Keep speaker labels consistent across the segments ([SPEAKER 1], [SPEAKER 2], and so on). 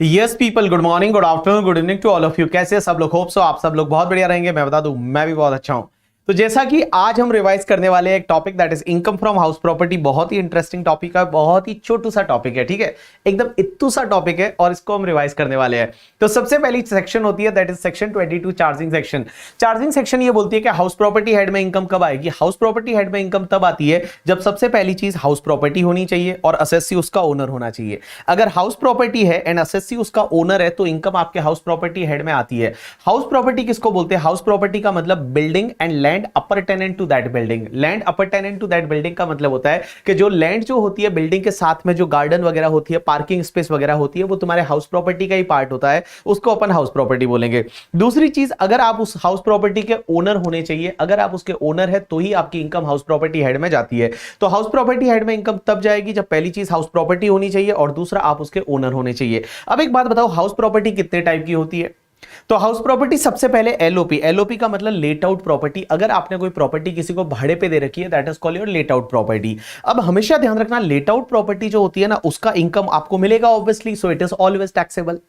[SPEAKER 1] Yes people, good morning, good afternoon, good evening to all of you. कैसे सब लोग? Hope so आप सब लोग बहुत बढ़िया रहेंगे। मैं बता दूं, मैं भी बहुत अच्छा हूं। तो जैसा कि आज हम रिवाइज करने वाले हैं एक topic that is income from house property. बहुत ही इंटरेस्टिंग टॉपिक है, बहुत ही छोटू सा टॉपिक है, ठीक है, एकदम इत्तू सा टॉपिक है और इसको हम रिवाइज करने वाले हैं। तो सबसे पहली सेक्शन होती है that is section 22, charging section. Charging section ये बोलती है कि हाउस प्रॉपर्टी हेड में इनकम कब आएगी। हाउस प्रॉपर्टी हेड में इनकम तब आती है जब सबसे पहली चीज हाउस प्रॉपर्टी होनी चाहिए और असेसी उसका ओनर होना चाहिए। अगर हाउस प्रॉपर्टी है एंड असेसी उसका ओनर है तो इनकम आपके हाउस प्रॉपर्टी हेड में आती है। हाउस प्रॉपर्टी किसको बोलते हैं? हाउस प्रॉपर्टी का मतलब building and land appurtenant to that building. Land appurtenant to that building का मतलब होता है कि जो लैंड जो होती है बिल्डिंग के साथ में, जो गार्डन वगैरह होती है, पार्किंग स्पेस वगैरह होती है, वो तुम्हारे हाउस प्रॉपर्टी का ही पार्ट होता है, उसको अपन हाउस प्रॉपर्टी बोलेंगे। दूसरी चीज, अगर आप उस हाउस प्रॉपर्टी के ओनर होने चाहिए, अगर आप उसके ओनर है तो ही आपकी इनकम हाउस प्रॉपर्टी हेड में जाती है। तो हाउस प्रॉपर्टी हेड में इनकम तब जाएगी जब पहली चीज हाउस प्रॉपर्टी होनी चाहिए और दूसरा आप उसके ओनर होने चाहिए। अब एक बात बताओ, हाउस प्रॉपर्टी कितने टाइप की होती है? तो हाउस प्रॉपर्टी सबसे पहले एलओपी। एलओपी का मतलब लेट आउट प्रॉपर्टी। अगर आपने कोई प्रॉपर्टी किसी को भाड़े पे दे रखी है, that is called your let out property. अब हमेशा ध्यान रखना, लेट आउट प्रॉपर्टी जो होती है ना, उसका इनकम आपको मिलेगा obviously, so it is always taxable.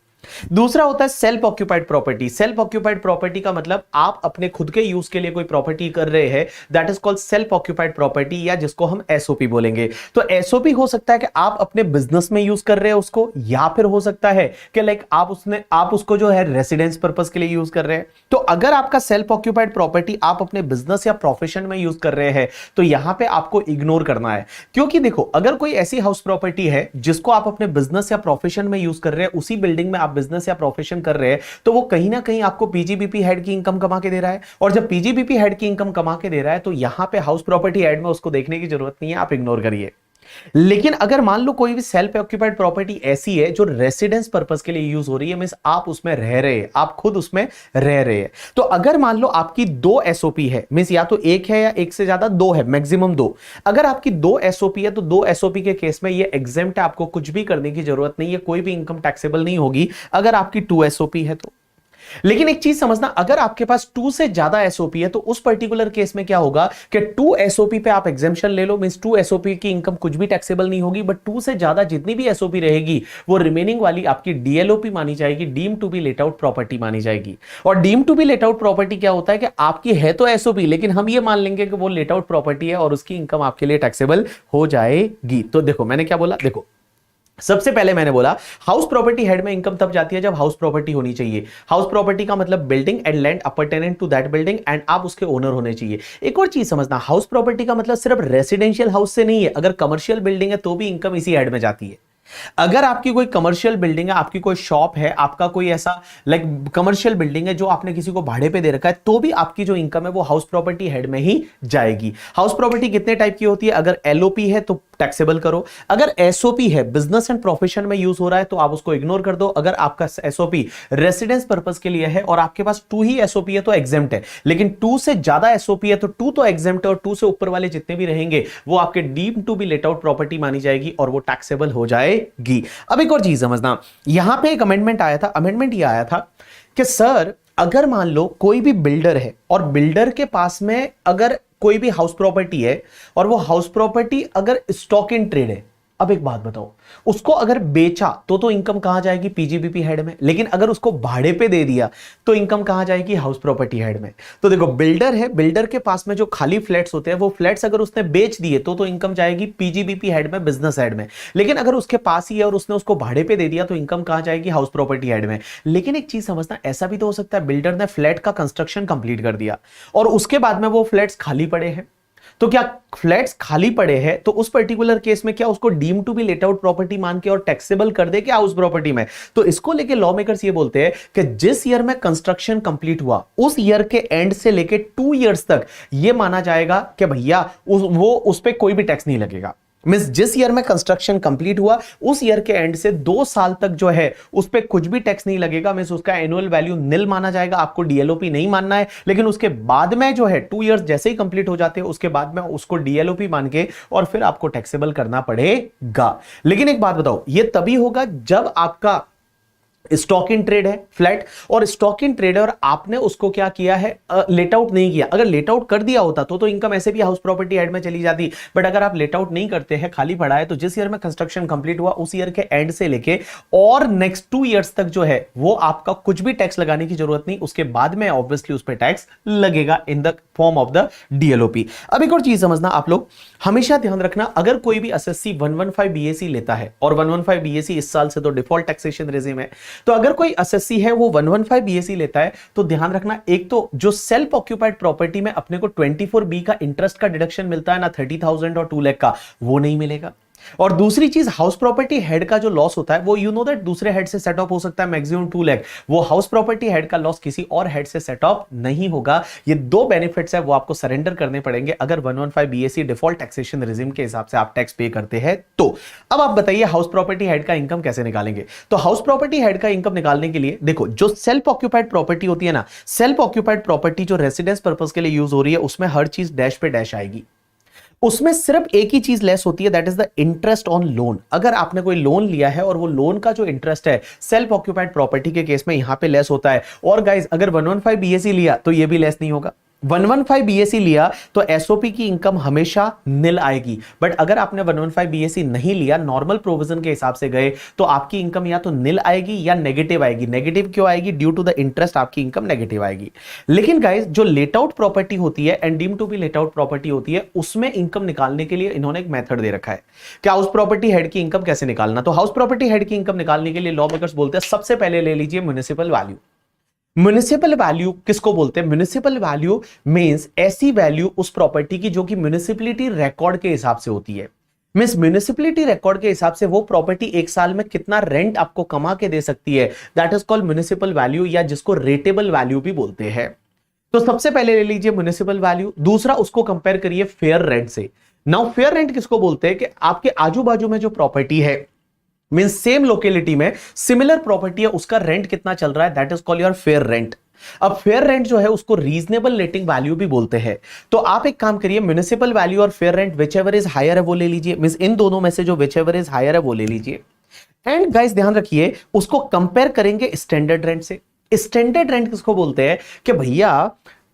[SPEAKER 1] दूसरा होता है self occupied property. Self occupied property का मतलब आप अपने खुद के यूज के लिए कोई प्रॉपर्टी कर रहे हैं, that is called self occupied property, या जिसको हम एसओपी बोलेंगे। तो एसओपी हो सकता है कि आप अपने बिजनेस में यूज कर रहे हैं उसको, या फिर हो सकता है कि लाइक आप उसको जो है रेसिडेंस पर्पस के लिए यूज कर रहे हैं। तो अगर आपका सेल्फ ऑक्यूपाइड प्रॉपर्टी आप अपने बिजनेस या प्रोफेशन में यूज कर रहे हैं तो यहां पे आपको इग्नोर करना है। क्योंकि देखो, अगर कोई ऐसी हाउस प्रॉपर्टी है जिसको आप अपने बिजनेस या प्रोफेशन में यूज कर रहे हैं, उसी बिल्डिंग में आप बिजनेस या प्रोफेशन कर रहे हैं, तो वो कहीं ना कहीं आपको पीजीबीपी हेड की इनकम कमा के दे रहा है। और जब पीजीबीपी हेड की इनकम कमा के दे रहा है तो यहां पे हाउस प्रॉपर्टी हेड में उसको देखने की जरूरत नहीं है, आप इग्नोर करिए। लेकिन अगर मान लो कोई भी सेल्फ ऑक्यूपाइड प्रॉपर्टी ऐसी है जो रेसिडेंस पर्पस के लिए यूज हो रही है, मींस आप उसमें रह रहे हैं, आप खुद उसमें रह रहे हैं, तो अगर मान लो आपकी दो एसओपी है, मींस या तो एक है या एक से ज्यादा, दो है, मैक्सिमम दो। अगर आपकी दो एसओपी है तो दो एसओपी के केस में ये एग्जेम्प्ट है, आपको कुछ भी करने की जरूरत नहीं है, कोई भी इनकम टैक्सेबल नहीं होगी अगर आपकी टू एसओपी है तो। लेकिन एक चीज समझना, अगर आपके पास टू से ज्यादा एसओपी है तो उस पर्टिकुलर केस में क्या होगा कि टू एसओपी पे आप एग्जेम्पशन ले लो, मींस टू एसओपी की इनकम कुछ भी टैक्सेबल नहीं होगी, बट टू से ज्यादा जितनी भी एसओपी रहेगी वो रिमेनिंग वाली आपकी डीएलओपी मानी जाएगी, deem to be let out property मानी जाएगी। और deem to be let out property क्या होता है कि आपकी है तो एसओपी, लेकिन हम ये मान लेंगे कि वो लेट आउट प्रॉपर्टी है और उसकी इनकम आपके लिए टैक्सेबल हो जाएगी। तो देखो मैंने क्या बोला, देखो सबसे पहले मैंने बोला हाउस प्रॉपर्टी हेड में इनकम तब जाती है जब हाउस प्रॉपर्टी होनी चाहिए। हाउस प्रॉपर्टी का मतलब building and land appurtenant to that building and आप उसके ओनर होने चाहिए। एक और चीज समझना, हाउस प्रॉपर्टी का मतलब सिर्फ रेसिडेंशियल हाउस से नहीं है, अगर कमर्शियल बिल्डिंग है तो भी इनकम इसी हेड में जाती है। अगर आपकी कोई कमर्शियल बिल्डिंग है, आपकी कोई शॉप है, आपका कोई ऐसा लाइक कमर्शियल बिल्डिंग है जो आपने किसी को भाड़े पे दे रखा है, तो भी आपकी जो इनकम है वो हाउस प्रॉपर्टी हेड में ही जाएगी। हाउस प्रॉपर्टी कितने टाइप की होती है? अगर एलओपी है तो टैक्सेबल करो, अगर एसओपी है, बिजनेस एंड प्रोफेशन में यूज हो रहा है, तो आप उसको इग्नोर कर दो। अगर आपका एसओपी रेसिडेंस पर्पस के लिए है और आपके पास टू ही एसओपी है तो एग्जेम्प्ट है, लेकिन टू से ज्यादा एसओपी है तो टू तो एग्जेम्प्ट है और टू से ऊपर वाले जितने भी रहेंगे वो आपके deem to be let out property मानी जाएगी और वो टैक्सेबल हो जाएगी। अब एक और चीज समझना, यहां पे एक अमेंडमेंट आया था। अमेंडमेंट ये आया था कि सर अगर मान लो कोई भी बिल्डर है और बिल्डर के पास में अगर कोई भी हाउस प्रॉपर्टी है और वो हाउस प्रॉपर्टी अगर स्टॉक इन ट्रेड है, अब एक बात बताओ, उसको अगर बेचा तो इनकम कहां जाएगी? पीजीबीपी हेड में। लेकिन अगर उसको भाड़े पे दे दिया तो इनकम कहां जाएगी? हाउस प्रॉपर्टी हेड में। तो देखो, बिल्डर है, बिल्डर के पास में जो खाली फ्लैट्स होते हैं वो फ्लैट्स अगर उसने बेच दिए तो इनकम जाएगी पीजीबीपी हेड में, बिजनेस हेड में। लेकिन अगर उसके पास ही है और उसने उसको भाड़े पे दे दिया तो इनकम कहां जाएगी? हाउस प्रॉपर्टी हेड में। लेकिन एक चीज समझना, ऐसा भी तो हो सकता है बिल्डर ने फ्लैट का कंस्ट्रक्शन कंप्लीट कर दिया और उसके बाद में वो फ्लैट्स खाली पड़े हैं, तो क्या फ्लैट्स खाली पड़े हैं तो उस पर्टिकुलर केस में क्या उसको deem to be let out property मान के और टैक्सेबल कर दे क्या हाउस प्रॉपर्टी में? तो इसको लेके लॉ मेकर्स ये बोलते हैं कि जिस ईयर में कंस्ट्रक्शन कंप्लीट हुआ उस ईयर के एंड से लेके 2 इयर्स तक ये माना जाएगा कि भैया उस पे कोई भी टैक्स नहीं लगेगा। मींस जिस ईयर में कंस्ट्रक्शन कंप्लीट हुआ उस ईयर के एंड से 2 साल तक जो है उस पे कुछ भी टैक्स नहीं लगेगा। मींस उसका एनुअल वैल्यू निल माना जाएगा, आपको डीएलओपी नहीं मानना है। लेकिन उसके बाद में जो है 2 इयर्स जैसे ही कंप्लीट हो जाते हैं उसके बाद में उसको डीएलओपी मान के और फिर आपको टैक्सेबल करना पड़ेगा। लेकिन एक बात बताओ, ये तभी होगा जब आपका स्टॉक इन ट्रेड है फ्लैट, और स्टॉक इन ट्रेड है और आपने उसको क्या किया है, लेट आउट नहीं किया। अगर लेट आउट कर दिया होता तो इनकम ऐसे भी हाउस प्रॉपर्टी हेड में चली जाती, बट अगर आप लेट आउट नहीं करते हैं, खाली पड़ा है, तो जिस ईयर में कंस्ट्रक्शन कंप्लीट हुआ उस ईयर के एंड से लेके और नेक्स्ट 2 इयर्स तक जो है वो आपका कुछ भी टैक्स लगाने की जरूरत नहीं, उसके बाद में ऑब्वियसली उस पर टैक्स लगेगा in the form of the DLOP. अब एक और चीज समझना आप लोग, हमेशा ध्यान रखना, अगर कोई भी एसएससी 115 बीएसी लेता है, और 115 बीएसी इस साल से तो डिफॉल्ट टैक्सेशन रेजिम है, तो अगर कोई एसएससी है वो 115 बीएसी लेता है, तो ध्यान रखना, एक तो जो सेल्फ ऑक्यूपाइड प्रॉपर्टी में अपने को 24B का इंटरेस्ट का डिडक्शन मिलता है ना 30,000 और 2 लाख का, वो नहीं मिलेगा। और दूसरी चीज, हाउस प्रॉपर्टी हेड का जो लॉस होता है वो यू नो दैट दूसरे हेड से सेट ऑफ हो सकता है मैक्सिमम 2 लाख, वो हाउस प्रॉपर्टी हेड का लॉस किसी और हेड से सेट ऑफ नहीं होगा। ये 2 बेनिफिट्स है वो आपको सरेंडर करने पड़ेंगे अगर 115 बीएसी डिफॉल्ट टैक्सेशन रेजिम के हिसाब से आप टैक्स पे करते हैं तो। अब आप बताइए हाउस प्रॉपर्टी हेड का इनकम कैसे निकालेंगे। तो हाउस प्रॉपर्टी हेड का इनकम निकालने के लिए देखो, जो सेल्फ ऑक्यूपाइड प्रॉपर्टी होती है ना, सेल्फ ऑक्यूपाइड प्रॉपर्टी जो रेसिडेंस पर्पस के लिए यूज हो रही है, उसमें हर चीज डैश पे डैश आएगी। उसमें सिर्फ एक ही चीज लेस होती है, that is the interest on loan. अगर आपने कोई लोन लिया है और वो लोन का जो इंटरेस्ट है सेल्फ ऑक्यूपाइड प्रॉपर्टी के केस में यहां पे लेस होता है। और गाइस अगर 115 बीएसी लिया तो ये भी लेस नहीं होगा। 115 बीएसी लिया तो एसओपी की इनकम हमेशा निल आएगी, बट अगर आपने 115 बीएसी नहीं लिया, नॉर्मल प्रोविजन के हिसाब से गए, तो आपकी इनकम या तो निल आएगी या नेगेटिव आएगी। नेगेटिव क्यों आएगी? ड्यू टू द इंटरेस्ट आपकी इनकम नेगेटिव आएगी। लेकिन गाइस जो लेट आउट प्रॉपर्टी होती है and deem to be let out property होती है, उसमें इनकम निकालने के लिए इन्होंने एक मेथड दे रखा है कि हाउस प्रॉपर्टी हेड की इनकम कैसे निकालना। तो हाउस प्रॉपर्टी हेड की इनकम निकालने के लिए लॉ मेकर्स बोलते हैं सबसे पहले ले लीजिए म्युनिसिपल वैल्यू। म्युनिसिपल वैल्यू किसको बोलते हैं? म्युनिसिपल वैल्यू मींस ऐसी वैल्यू उस प्रॉपर्टी की जो कि म्युनिसिपलिटी रिकॉर्ड के हिसाब से होती है। मींस म्युनिसिपलिटी रिकॉर्ड के हिसाब से वो प्रॉपर्टी एक साल में कितना रेंट आपको कमा के दे सकती है, that is called municipal value, या जिसको रेटेबल वैल्यू भी बोलते हैं। तो सबसे पहले ले लीजिए म्युनिसिपल वैल्यू। दूसरा, उसको कंपेयर करिए फेयर रेंट से। नाउ फेयर रेंट किसको बोलते हैं? कि आपके आजू बाजू में जो प्रॉपर्टी है, मींस सेम लोकेलिटी में सिमिलर प्रॉपर्टी है, उसका रेंट कितना चल रहा है, that is called your fair rent. अब फेयर रेंट जो है उसको रीजनेबल लेटिंग वैल्यू भी बोलते हैं। तो आप एक काम करिए, म्युनिसिपल वैल्यू और fair rent whichever is higher है वो ले लीजिए। मींस इन दोनों में से जो विच एवर इज हायर है वो ले लीजिए। एंड गाइस ध्यान रखिए, उसको कंपेयर करेंगे स्टैंडर्ड रेंट से। स्टैंडर्ड रेंट किसको बोलते हैं? कि भैया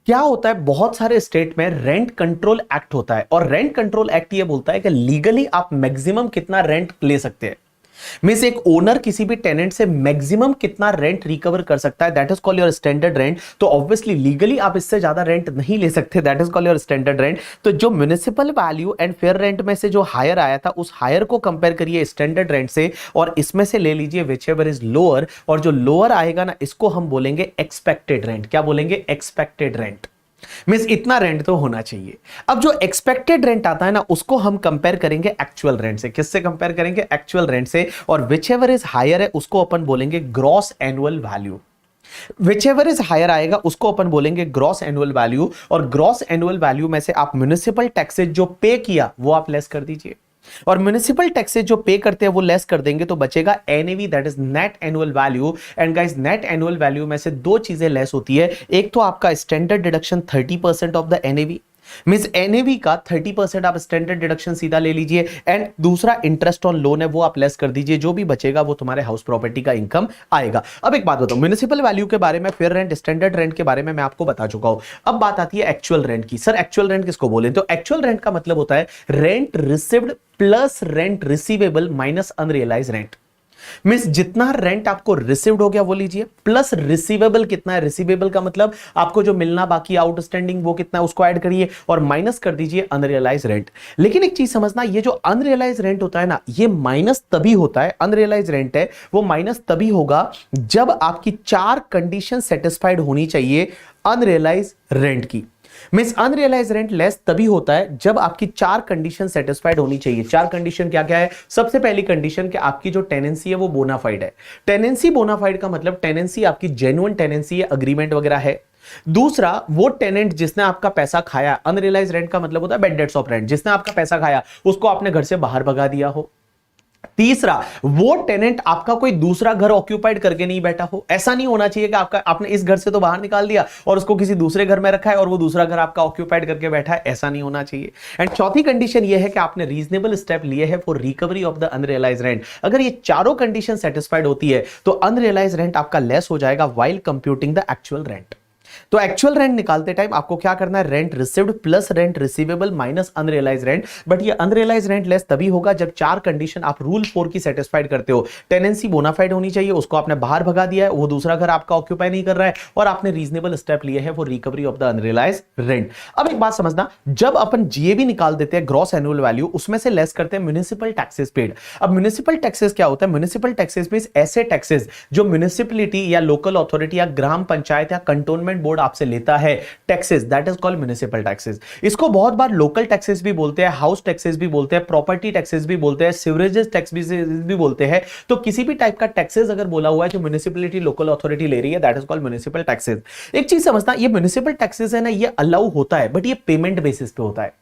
[SPEAKER 1] क्या होता है, बहुत सारे स्टेट में रेंट कंट्रोल एक्ट होता है, और रेंट कंट्रोल एक्ट ये बोलता है कि लीगली आप मैक्सिमम कितना रेंट ले सकते हैं। मींस एक ओनर किसी भी टेनेंट से मैक्सिमम कितना रेंट रिकवर कर सकता है, that is called your standard rent. तो ऑब्वियसली लीगली आप इससे ज्यादा रेंट नहीं ले सकते, that is called your standard rent. तो जो municipal value and fair rent में से जो हायर आया था, उस हायर को कंपेयर करिए स्टैंडर्ड रेंट से, और इसमें से ले लीजिए विच एवर इज लोअर, और जो लोअर आएगा ना, इसको हम बोलेंगे एक्सपेक्टेड रेंट। क्या बोलेंगे? Expected rent. मींस इतना रेंट तो होना चाहिए। अब जो एक्सपेक्टेड रेंट आता है ना, उसको हम कंपेयर करेंगे एक्चुअल रेंट से। किससे कंपेयर करेंगे? एक्चुअल रेंट से। और विच एवर इज हायर है उसको अपन बोलेंगे gross annual value. Whichever is higher आएगा उसको अपन बोलेंगे ग्रॉस एनुअल वैल्यू। और ग्रॉस एनुअल वैल्यू में से आप म्युनिसिपल टैक्सेस जो पे किया वो आप लेस कर दीजिए, और म्युनिसिपल टैक्सेस जो पे करते हैं वो लेस कर देंगे, तो बचेगा NAV, that is net annual value. And guys net annual value में से 2 चीजें लेस होती है। एक तो आपका standard deduction 30% of the NAV, means NAV का 30% आप स्टैंडर्ड डिडक्शन सीधा ले लीजिए, एंड दूसरा इंटरेस्ट ऑन लोन है वो आप लेस कर दीजिए। जो भी बचेगा वो तुम्हारे हाउस प्रॉपर्टी का इनकम आएगा। अब एक बात बताओ, म्युनिसिपल वैल्यू के बारे में, फेयर रेंट, स्टैंडर्ड रेंट के बारे में मैं आपको बता चुका हूं। अब बात आती है एक्चुअल रेंट की। सर एक्चुअल रेंट किसको बोले? तो एक्चुअल रेंट का मतलब होता है rent received plus rent receivable minus unrealise rent. Means जितना रेंट आपको रिसीव्ड हो गया वो लीजिए, प्लस रिसीवेबल कितना है, रिसीवेबल का मतलब आपको जो मिलना बाकी आउटस्टैंडिंग वो कितना है उसको ऐड करिए, और माइनस कर दीजिए अनरियलाइज रेंट। लेकिन एक चीज समझना, ये जो अनरियलाइज रेंट होता है ना, ये माइनस तभी होता है, अनरियलाइज रेंट है वो माइनस तभी होगा जब आपकी 4 कंडीशन सेटिस्फाइड होनी चाहिए अनरियलाइज रेंट की। मींस अनरियलाइज रेंट लेस तभी होता है जब आपकी 4 कंडीशन सेटिस्फाइड होनी चाहिए। 4 कंडीशन क्या क्या है? सबसे पहली कंडीशन कि आपकी जो टेनेंसी है वो बोनाफाइड है। टेनेंसी बोनाफाइड का मतलब टेनेंसी आपकी जेन्युइन टेनेंसी है, अग्रीमेंट वगैरह है। दूसरा, वो टेनेंट जिसने आपका पैसा खाया, अनरियलाइज रेंट का मतलब होता है बैड डेट्स ऑफ रेंट, जिसने आपका पैसा खाया उसको आपने घर से बाहर भगा दिया हो। तीसरा, वो टेनेंट आपका कोई दूसरा घर ऑक्यूपाइड करके नहीं बैठा हो। ऐसा नहीं होना चाहिए कि आपने इस घर से तो बाहर निकाल दिया और उसको किसी दूसरे घर में रखा है और वो दूसरा घर आपका ऑक्यूपाइड करके बैठा है, ऐसा नहीं होना चाहिए। एंड चौथी कंडीशन ये है कि आपने रीजनेबल स्टेप लिए हैं for recovery of the unrealised rent. अगर ये चारों कंडीशन सेटिस्फाइड होती है तो अनरियलाइज्ड रेंट आपका लेस हो जाएगा while computing the actual rent. तो एक्चुअल रेंट निकालते टाइम आपको क्या करना है, rent received plus rent receivable minus unrealise rent. But ये अनरियलाइज रेंट लेस तभी होगा जब चार कंडीशन आप रूल 4 की सेटिस्फाइड करते हो। टेनेंसी बोनाफाइड होनी चाहिए, उसको आपने बाहर भगा दिया है, वो दूसरा घर आपका ऑक्यूपाई नहीं कर रहा है, और आपने रीजनेबल स्टेप लिए है for recovery of the unrealise rent. अब एक बात समझना, जब अपन जीएबी निकाल देते हैं ग्रॉस एनुअल वैल्यू, उसमें से लेस करते हैं म्युनिसिपल टैक्सेस पेड। अब म्युनिसिपल टैक्सेस क्या होता है, म्युनिसिपल टैक्सेस मींस ऐसे टैक्सेस जो म्युनिसिपलिटी या लोकल अथॉरिटी या ग्राम पंचायत या कंटोनमेंट बोर्ड आपसे लेता है, taxes, that is called municipal taxes. इसको बहुत बार लोकल टैक्सेस भी बोलते हैं, हाउस टैक्सेस भी बोलते हैं, प्रॉपर्टी टैक्सेस भी बोलते हैं, सिवरेजेस टैक्स भी बोलते हैं। तो किसी भी टाइप का टैक्सेस अगर बोला हुआ है जो म्युनिसिपलिटी लोकल अथॉरिटी ले रही है, that is called municipal taxes. एक चीज समझना, ये म्युनिसिपल टैक्सेस है ना, ये अलाउ होता है बट ये पेमेंट बेसिस पे होता है।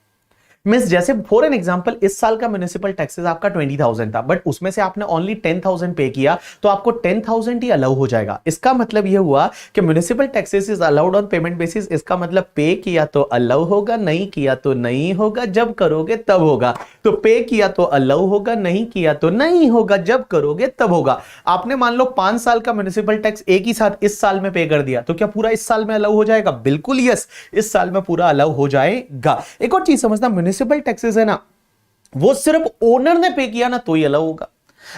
[SPEAKER 1] मींस जैसे फॉर एन एग्जांपल, इस साल का म्युनिसिपल टैक्सेस आपका 20,000 था, बट उसमें से आपने ओनली 10,000 पे किया, तो आपको 10,000 ही अलाउ हो जाएगा। इसका मतलब यह हुआ कि municipal taxes is allowed on payment basis. इसका मतलब पे किया तो अलाउ होगा, नहीं किया तो नहीं होगा, जब करोगे तब होगा। तो पे किया तो अलाउ होगा, नहीं किया तो नहीं होगा, जब करोगे तब होगा। आपने मान लो 5 साल का म्युनिसिपल टैक्स एक ही साथ इस साल में पे कर दिया, तो क्या पूरा इस साल में अलाउ हो जाएगा? बिल्कुल यस, इस साल में पूरा अलाउ हो जाएगा। एक और चीज समझना, म्युनिसिपल टैक्सेस है ना, वो सिर्फ ओनर ने पे किया ना तो ही अलाउ होगा।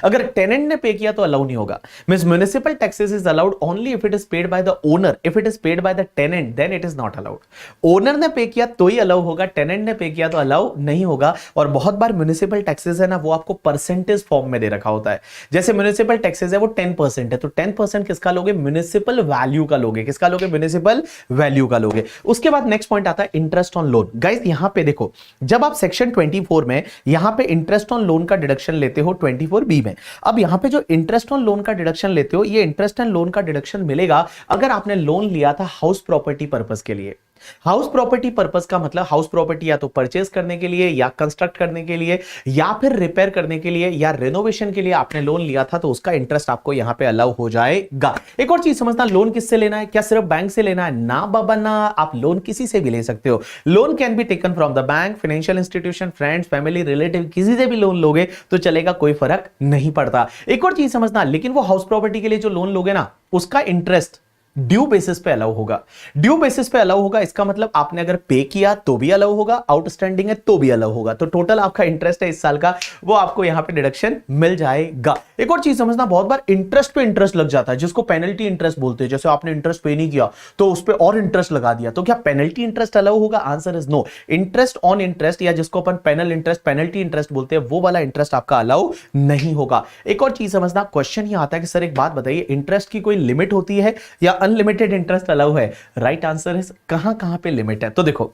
[SPEAKER 1] अगर टेनेंट ने पे किया तो अलाउ नहीं होगा। Means municipal taxes is allowed only if it is paid by the owner. If it is paid by the tenant then it is not allowed. Owner ने पे किया तो ही अलाउ होगा, tenant ने pay किया तो allow नहीं होगा। और बहुत बार म्युनिसिपल टैक्सेस है ना, वो आपको परसेंटेज फॉर्म में दे रखा होता है। जैसे म्युनिसिपल टैक्सेस है वो 10% है, तो 10% किसका लोगे? म्युनिसिपल वैल्यू का लोगे। किसका लोगे? म्युनिसिपल वैल्यू का लोगे। उसके बाद नेक्स्ट पॉइंट आता है इंटरेस्ट ऑन लोन। गाइस यहां पे देखो, जब आप सेक्शन 24 में यहां पे इंटरेस्ट ऑन लोन का डिडक्शन लेते हो 24B में, अब यहां पे जो इंटरेस्ट ऑन लोन का डिडक्शन लेते हो, ये इंटरेस्ट ऑन लोन का डिडक्शन मिलेगा अगर आपने लोन लिया था हाउस प्रॉपर्टी पर्पस के लिए। हाउस प्रॉपर्टी पर्पस का मतलब हाउस प्रॉपर्टी या तो परचेज करने के लिए, या कंस्ट्रक्ट करने के लिए, या फिर रिपेयर करने के लिए, या रेनोवेशन के लिए आपने लोन लिया था, तो उसका इंटरेस्ट आपको यहां पे अलाउ हो जाएगा। एक और चीज समझना, लोन किससे लेना है? क्या सिर्फ बैंक से लेना है? ना बाबा ना, आप लोन किसी से भी ले सकते हो। Loan can be taken from the bank, financial institution, friends, family, relative, किसी से भी लोन लोगे तो चलेगा, कोई फर्क नहीं पड़ता। एक और चीज समझना, लेकिन वो हाउस प्रॉपर्टी के लिए जो लोन लोगे ना, उसका इंटरेस्ट ड्यू बेसिस पे अलाउ होगा। ड्यू बेसिस पे अलाउ होगा, इसका मतलब आपने अगर पे किया तो भी अलाउ होगा, आउटस्टैंडिंग है तो भी अलाउ होगा। तो टोटल आपका इंटरेस्ट है इस साल का, वो आपको यहां पे डिडक्शन मिल जाएगा। एक और चीज समझना, बहुत बार इंटरेस्ट पे इंटरेस्ट लग जाता है, जिसको पेनल्टी इंटरेस्ट बोलते हैं। जैसे आपने इंटरेस्ट पे नहीं किया तो उस पर और इंटरेस्ट लगा दिया, तो क्या पेनल्टी इंटरेस्ट अलाउ होगा? Answer is no. Interest on interest, या जिसको अपन पेनल इंटरेस्ट, पेनल्टी इंटरेस्ट बोलते हैं, वो वाला इंटरेस्ट आपका अलाउ नहीं होगा। एक और चीज समझना, क्वेश्चन ये आता है कि सर एक बात बताइए, इंटरेस्ट की कोई लिमिट होती है या अनलिमिटेड इंटरेस्ट अलाउ है? राइट आंसर है कहां पे लिमिट है। तो देखो,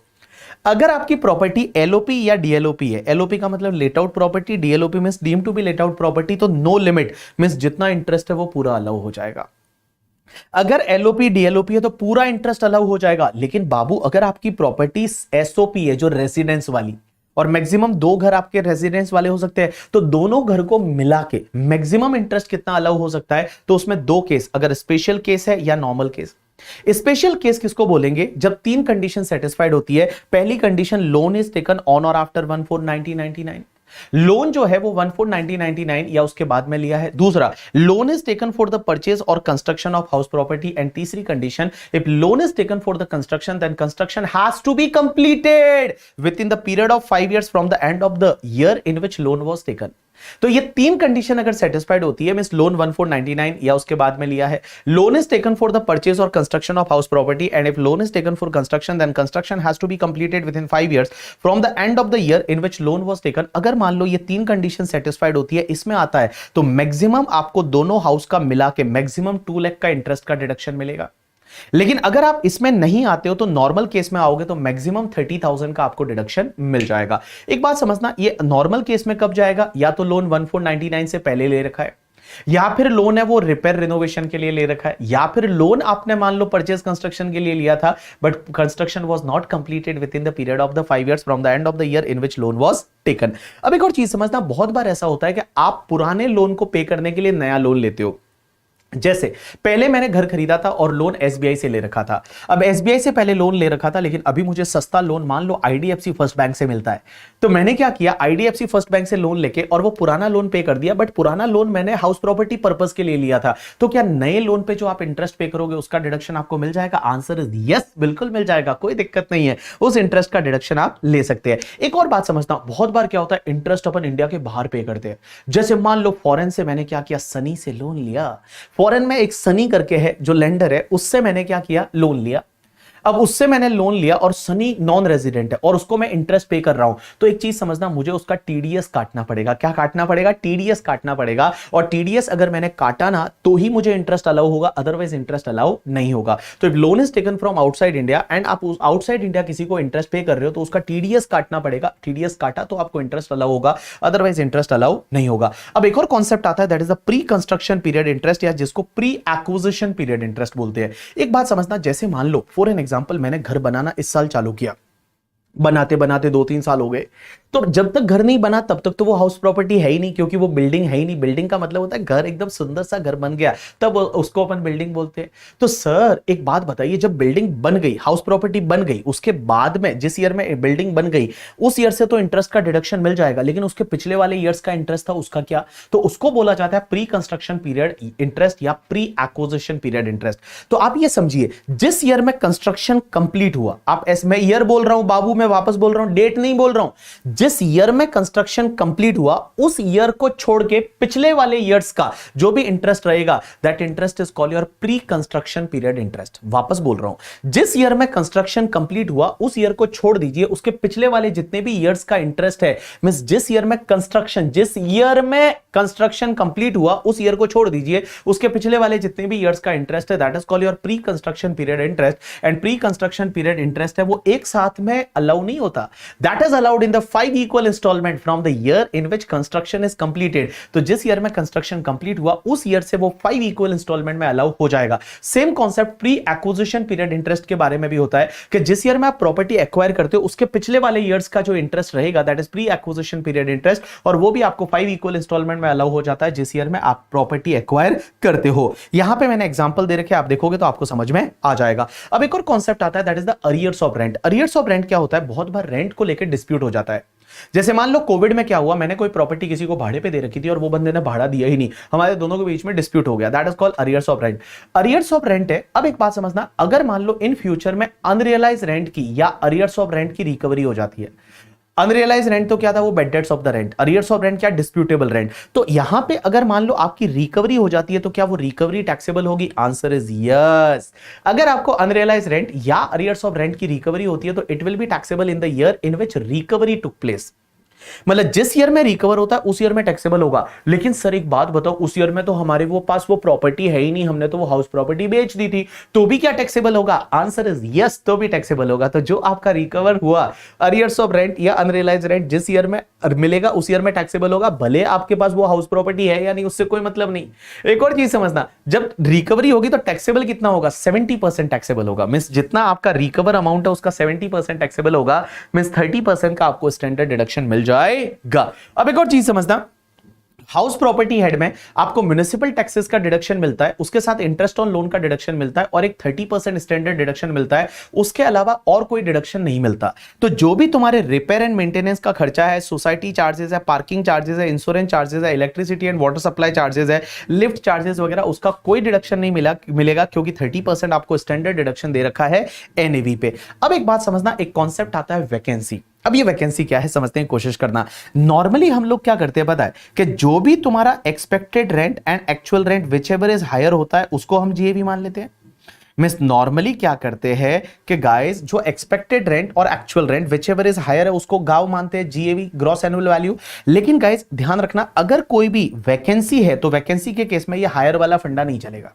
[SPEAKER 1] अगर आपकी प्रॉपर्टी एलओपी या डीएलओपी है, एलओपी का मतलब let out property, DLOP means deem to be let out property, तो नो लिमिट मींस जितना इंटरेस्ट है वो पूरा अलाउ हो जाएगा। अगर एलओपी डीएलओपी है तो पूरा इंटरेस्ट अलाउ हो जाएगा। लेकिन बाबू, अगर आपकी प्रॉपर्टी एसओपी है, जो रेजिडेंस वाली, और मैक्सिमम 2 घर आपके रेजिडेंस वाले हो सकते हैं, तो दोनों घर को मिला के मैक्सिमम इंटरेस्ट कितना अलाउ हो सकता है? तो उसमें 2 केस, अगर स्पेशल केस है या नॉर्मल केस। स्पेशल केस किसको बोलेंगे? जब 3 कंडीशन सेटिस्फाइड होती है। पहली condition, loan is taken on और आफ्टर 1/4/1999। लोन जो है वो 1/4/1999 या उसके बाद में लिया है। दूसरा, loan is taken for the purchase और construction of house property. And तीसरी condition, if loan is taken for the construction then construction has to be completed within the period of 5 years from the end of the year in which loan was taken. तो ये 3 condition अगर satisfied होती है, means loan 1/4/99 या उसके बाद में लिया है, loan is taken for the purchase और construction of house property, and if loan is taken for construction then construction has to be completed within 5 years from the end of the year in which loan was taken. अगर मान लो ये 3 condition satisfied होती है, इसमें आता है, तो maximum आपको दोनों हाउस का मिला के मैक्सिमम 2 लाख का इंटरेस्ट का डिडक्शन मिलेगा। लेकिन अगर आप इसमें नहीं आते हो तो नॉर्मल केस में आओगे तो मैक्सिमम 30,000 का आपको डिडक्शन मिल जाएगा। एक बात समझना, ये नॉर्मल केस में कब जाएगा? या तो लोन 1/4/99 से पहले ले रखा है, या फिर लोन है वो रिपेयर रिनोवेशन के लिए ले रखा है, या फिर लोन आपने मान लो परचेज कंस्ट्रक्शन के लिए लिया था but construction was not completed within the period of the 5 years from the end of the year in which loan was taken. अब एक और चीज समझना, बहुत बार ऐसा होता है कि आप पुराने लोन को पे करने के लिए नया लोन लेते हो। जैसे पहले मैंने घर खरीदा था और लोन एसबीआई से ले रखा था, अब एसबीआई से पहले लोन ले रखा था लेकिन अभी मुझे सस्ता लोन मान लो आईडीएफसी फर्स्ट बैंक से मिलता है, तो मैंने क्या किया, आईडीएफसी फर्स्ट बैंक से लोन लेके और वो पुराना लोन पे कर दिया, बट पुराना लोन मैंने हाउस प्रॉपर्टी पर्पस के लिए लिया था। तो क्या नए लोन पे जो आप इंटरेस्ट पे करोगे उसका डिडक्शन आपको मिल जाएगा? आंसर इज यस, बिल्कुल मिल जाएगा, कोई दिक्कत नहीं है, उस इंटरेस्ट का डिडक्शन आप ले सकते हैं। एक और बात समझना, बहुत बार क्या होता है इंटरेस्ट अपन इंडिया के बाहर पे करते हैं। जैसे मान लो फॉरेन से मैंने क्या किया, सनी से लोन लिया, फॉरेन में एक सनी करके है जो लेंडर है, उससे मैंने क्या किया, लोन लिया। अब उससे मैंने लोन लिया और सनी नॉन रेजिडेंट है और उसको मैं इंटरेस्ट पे कर रहा हूं, तो एक चीज समझना, मुझे उसका टीडीएस काटना पड़ेगा। क्या काटना पड़ेगा? टीडीएस काटना पड़ेगा, और टीडीएस अगर मैंने काटा ना तो ही मुझे इंटरेस्ट अलाउ होगा, अदरवाइज इंटरेस्ट अलाउ नहीं होगा। तो if loan is taken from outside India and आप आउटसाइड इंडिया किसी को इंटरेस्ट पे कर रहे हो तो उसका टीडीएस काटना पड़ेगा, टीडीएस काटा तो आपको इंटरेस्ट अलाउ होगा, अदरवाइज इंटरेस्ट अलाउ नहीं होगा। अब एक और कॉन्सेप्ट आता है, that is the pre construction period interest, या जिसको प्री एक्विजिशन पीरियड इंटरेस्ट बोलते हैं। एक बात समझना, जैसे मान लो फॉर एन एग्जांपल मैंने घर बनाना इस साल चालू किया, बनाते बनाते 2-3 साल हो गए, तो जब तक घर नहीं बना तब तक तो वो हाउस प्रॉपर्टी है ही नहीं, क्योंकि वो बिल्डिंग है ही नहीं। बिल्डिंग का मतलब होता है घर एकदम सुंदर सा घर बन गया तब उसको अपन बिल्डिंग बोलते हैं। तो सर एक बात बताइए, जब बिल्डिंग बन गई, हाउस प्रॉपर्टी बन गई, उसके बाद में जिस ईयर में बिल्डिंग बन गई उस ईयर से तो इंटरेस्ट का डिडक्शन मिल जाएगा, लेकिन उसके पिछले वाले ईयर्स का इंटरेस्ट था उसका क्या? तो उसको बोला जाता है प्री कंस्ट्रक्शन पीरियड इंटरेस्ट या प्री एक्विजिशन पीरियड इंटरेस्ट। तो आप ये समझिए, जिस ईयर में कंस्ट्रक्शन कंप्लीट हुआ, आप मैं ईयर बोल रहा हूं बाबू, मैं वापस बोल रहा हूं, डेट नहीं बोल रहा हूं, जिस ईयर में कंस्ट्रक्शन कंप्लीट हुआ उस ईयर को छोड़ के पिछले वाले ईयर्स का जो भी इंटरेस्ट रहेगा, that interest is called your pre construction period interest. वापस बोल रहा हूं, जिस ईयर में कंस्ट्रक्शन कंप्लीट हुआ उस ईयर को छोड़ दीजिए, उसके पिछले वाले जितने भी ईयर्स का इंटरेस्ट है, मींस जिस ईयर में कंस्ट्रक्शन कंप्लीट हुआ उस ईयर को छोड़ दीजिए, उसके पिछले वाले जितने भी ईयर्स का इंटरेस्ट है, that is called your pre construction period interest. And pre construction period interest है वो एक साथ में अलाउ नहीं होता, that is allowed in the 5 equal installment from the year in which construction is completed. तो जिस ईयर में कंस्ट्रक्शन कंप्लीट हुआ उस ईयर से वो 5 इक्वल इंस्टॉलमेंट में अलाउ हो जाएगा। Same concept pre acquisition period interest के बारे में भी होता है कि जिस ईयर में आप प्रॉपर्टी एक्वायर करते हो उसके पिछले वाले ईयर्स का जो इंटरेस्ट रहेगा, that is pre acquisition period interest, और वो भी आपको 5 इक्वल इंस्टॉलमेंट में अलाउ हो जाता है जिस ईयर में आप प्रॉपर्टी एक्वायर करते हो। यहां पे मैंने एग्जांपल दे रखे, आप देखोगे तो आपको समझ में आ जाएगा। अब एक और कॉन्सेप्ट आता है, that is the arrears of rent. Arrears of rent क्या होता है? बहुत बार रेंट को लेकर डिस्प्यूट हो जाता है। जैसे मान लो कोविड में क्या हुआ, मैंने कोई प्रॉपर्टी किसी को भाड़े पे दे रखी थी और वो बंदे ने भाड़ा दिया ही नहीं, हमारे दोनों के बीच में डिस्प्यूट हो गया, that is called arrears of rent. Arrears of rent है। अब एक बात समझना, अगर मान लो इन फ्यूचर में अनरियलाइज रेंट की या अरियर्स ऑफ रेंट की रिकवरी हो जाती है, अनरियलाइज रेंट तो क्या था, वो bad debts of the rent, arrears of rent क्या, डिस्प्यूटेबल रेंट। तो यहां पे अगर मान लो आपकी रिकवरी हो जाती है तो क्या वो रिकवरी टैक्सेबल होगी? Answer is yes. अगर आपको अनरियलाइज रेंट या अरियर्स ऑफ रेंट की रिकवरी होती है तो it will be taxable in the year in which recovery took place. मतलब जिस ईयर में रिकवर होता है उस ईयर में टैक्सेबल होगा। लेकिन सर एक बात बताओ, उस ईयर में तो हमारे वो पास वो प्रॉपर्टी है ही नहीं, हमने तो वो हाउस प्रॉपर्टी बेच दी थी, तो भी क्या टैक्सेबल होगा? आंसर इज यस, तो भी टैक्सेबल होगा। तो जो आपका रिकवर हुआ अरियर्स ऑफ रेंट या अनरियलाइज रेंट जिस ईयर में मिलेगा उस ईयर में टैक्सेबल होगा, भले आपके पास वो हाउस प्रॉपर्टी है या नहीं, उससे कोई मतलब नहीं। एक और चीज समझना, जब रिकवरी होगी तो टैक्सेबल कितना होगा? 70% टैक्सेबल होगा। मींस जितना आपका रिकवर अमाउंट है उसका 70% टैक्सेबल होगा, मींस 30% का आपको स्टैंडर्ड डिडक्शन मिल जाएगा। अब एक और चीज समझना, हाउस प्रॉपर्टी हेड में आपको म्युनिसिपल टैक्सेस का डिडक्शन मिलता है, उसके साथ इंटरेस्ट ऑन लोन का डिडक्शन मिलता है और एक 30% स्टैंडर्ड डिडक्शन मिलता है, उसके अलावा और कोई डिडक्शन नहीं मिलता। तो जो भी तुम्हारे रिपेयर एंड मेंटेनेंस का खर्चा है, सोसाइटी चार्जेस है, पार्किंग चार्जेस है, इंश्योरेंस चार्जेस है, electricity and water supply charges है, लिफ्ट चार्जेस वगैरह, उसका कोई डिडक्शन नहीं मिलेगा क्योंकि 30% आपको स्टैंडर्ड डिडक्शन दे रखा है एनएवी पे। अब एक बात समझना, एक कॉन्सेप्ट आता है वैकेंसी। अब ये वैकेंसी क्या है समझते हैं, कोशिश करना। नॉर्मली हम लोग क्या करते हैं पता है कि जो भी तुम्हारा expected rent and actual rent whichever is higher होता है उसको हम जीएवी मान लेते हैं। मींस नॉर्मली क्या करते हैं कि गाइस जो एक्सपेक्टेड रेंट और actual rent whichever is higher है उसको गांव मानते हैं, जीएवी ग्रॉस एनुअल वैल्यू। लेकिन गाइस ध्यान रखना, अगर कोई भी वैकेंसी है तो वैकेंसी के केस में ये हायर वाला फंडा नहीं चलेगा।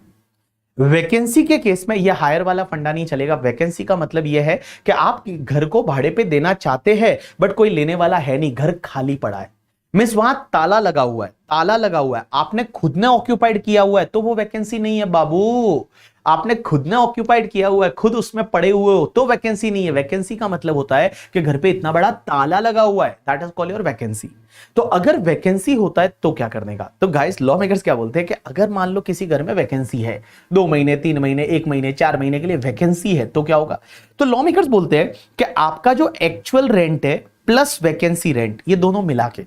[SPEAKER 1] वैकेंसी के केस में यह हायर वाला फंडा नहीं चलेगा। वैकेंसी का मतलब यह है कि आप घर को भाड़े पे देना चाहते हैं बट कोई लेने वाला है नहीं, घर खाली पड़ा है। मिस वहां ताला लगा हुआ है, ताला लगा हुआ है, आपने खुद ने ऑक्यूपाइड किया हुआ है तो वो वैकेंसी नहीं है बाबू। आपने खुद ने ऑक्यूपाइड किया हुआ है, खुद उसमें पड़े हुए हो तो वैकेंसी नहीं है। वैकेंसी का मतलब होता है कि घर पे इतना बड़ा ताला लगा हुआ है, that is called your vacancy. तो अगर वैकेंसी होता है तो क्या करने का, तो गाइस लॉ मेकर्स क्या बोलते हैं कि अगर मान लो किसी घर में वैकेंसी है, 2 महीने 3 महीने 1 महीने 4 महीने के लिए वैकेंसी है तो क्या होगा, तो लॉ मेकर्स बोलते हैं कि आपका जो एक्चुअल रेंट है प्लस वैकेंसी रेंट, ये दोनों मिला के,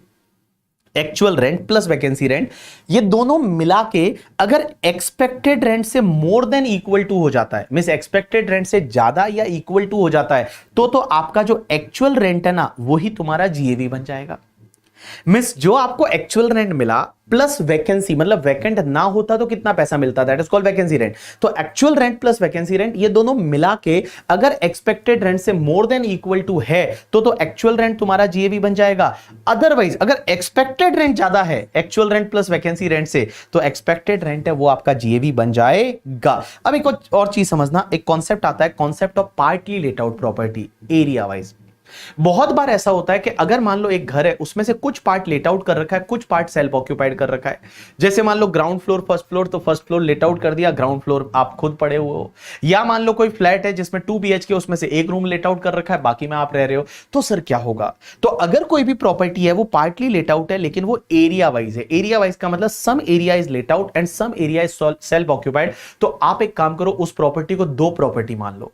[SPEAKER 1] actual rent plus vacancy rent, ये दोनों मिला के अगर एक्सपेक्टेड रेंट से मोर देन इक्वल टू हो जाता है, मींस एक्सपेक्टेड रेंट से ज्यादा या इक्वल टू हो जाता है, तो आपका जो एक्चुअल रेंट है ना वही तुम्हारा जीएवी बन जाएगा। मिस जो आपको एक्चुअल रेंट मिला प्लस वैकेंसी, मतलब वैकेंट ना होता तो कितना पैसा मिलता, that is called vacancy rent. तो actual rent plus vacancy rent ये दोनों मिला के अगर एक्सपेक्टेड रेंट से मोर देन इक्वल टू है तो एक्चुअल रेंट तुम्हारा जीएवी बन जाएगा। अदरवाइज अगर एक्सपेक्टेड रेंट ज्यादा है actual rent plus vacancy rent से, तो एक्सपेक्टेड रेंट है वो आपका जीएवी बन जाएगा। अब एक और चीज समझना, एक कॉन्सेप्ट आता है, concept of partly late out property area wise. बहुत बार ऐसा होता है कि अगर मान लो एक घर है उसमें से कुछ पार्ट लेट आउट कर रखा है, कुछ पार्ट सेल्फ ऑक्यूपाइड कर रखा है। जैसे मान लो ग्राउंड फ्लोर फर्स्ट फ्लोर, तो फर्स्ट फ्लोर लेट आउट कर दिया, ग्राउंड फ्लोर आप खुद पड़े हुए हो। या मान लो कोई फ्लैट है जिसमें 2 BHK, उसमें से एक रूम लेट आउट कर रखा है, बाकी में आप रह रहे हो, तो सर क्या होगा। तो अगर कोई भी प्रॉपर्टी है वो पार्टली लेट आउट है लेकिन वो एरिया वाइज है, एरिया वाइज का मतलब some area is let out and some area is self occupied, तो आप एक काम करो, उस प्रॉपर्टी को 2 प्रॉपर्टी मान लो,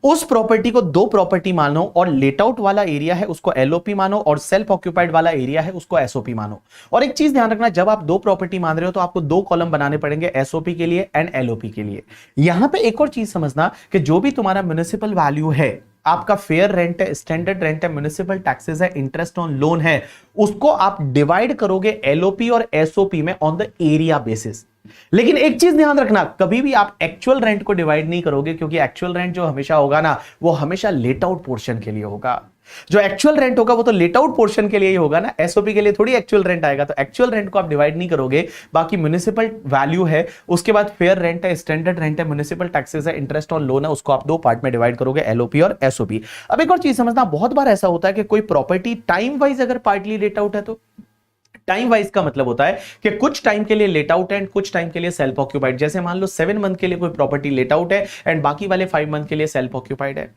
[SPEAKER 1] उस प्रॉपर्टी को 2 प्रॉपर्टी मानो, और लेट आउट वाला एरिया है उसको एलओपी मानो और सेल्फ ऑक्यूपाइड वाला एरिया है उसको एसओपी मानो। और एक चीज ध्यान रखना, जब आप 2 प्रॉपर्टी मान रहे हो तो आपको 2 कॉलम बनाने पड़ेंगे, एसओपी के लिए एंड एलओपी के लिए। यहां पे एक और चीज समझना कि जो भी तुम्हारा म्युनिसिपल वैल्यू है, आपका फेयर रेंट है, स्टैंडर्ड रेंट है, म्युनिसिपल टैक्सेस है, इंटरेस्ट ऑन लोन है, उसको आप डिवाइड करोगे एलओपी और एसओपी में ऑन द एरिया बेसिस। लेकिन एक चीज ध्यान रखना, कभी भी आप एक्चुअल रेंट को डिवाइड नहीं करोगे, क्योंकि एक्चुअल रेंट जो हमेशा होगा ना वो हमेशा लेट आउट पोर्शन के लिए होगा। जो एक्चुअल रेंट होगा वो तो लेट आउट पोर्शन के लिए ही होगा ना, एसओपी के लिए थोड़ी एक्चुअल रेंट आएगा। तो एक्चुअल रेंट को आप डिवाइड नहीं करोगे, बाकी म्युनिसिपल वैल्यू है, उसके बाद फेयर रेंट है, स्टैंडर्ड रेंट है, म्युनिसिपल टैक्सेस है, इंटरेस्ट ऑन लोन है, उसको आप 2 पार्ट में डिवाइड करोगे, एलओपी और एसओपी। अब एक और चीज समझना, बहुत बार ऐसा होता है कि कोई प्रॉपर्टी टाइम वाइज अगर पार्टली लेट आउट है, तो टाइम वाइज का मतलब होता है कि कुछ टाइम के लिए लेट आउट है एंड कुछ टाइम के लिए सेल्फ ऑक्यूपाइड। जैसे मान लो 7 मंथ के लिए कोई प्रॉपर्टी लेट आउट है एंड बाकी वाले 5 मंथ के लिए सेल्फ ऑक्यूपाइड है,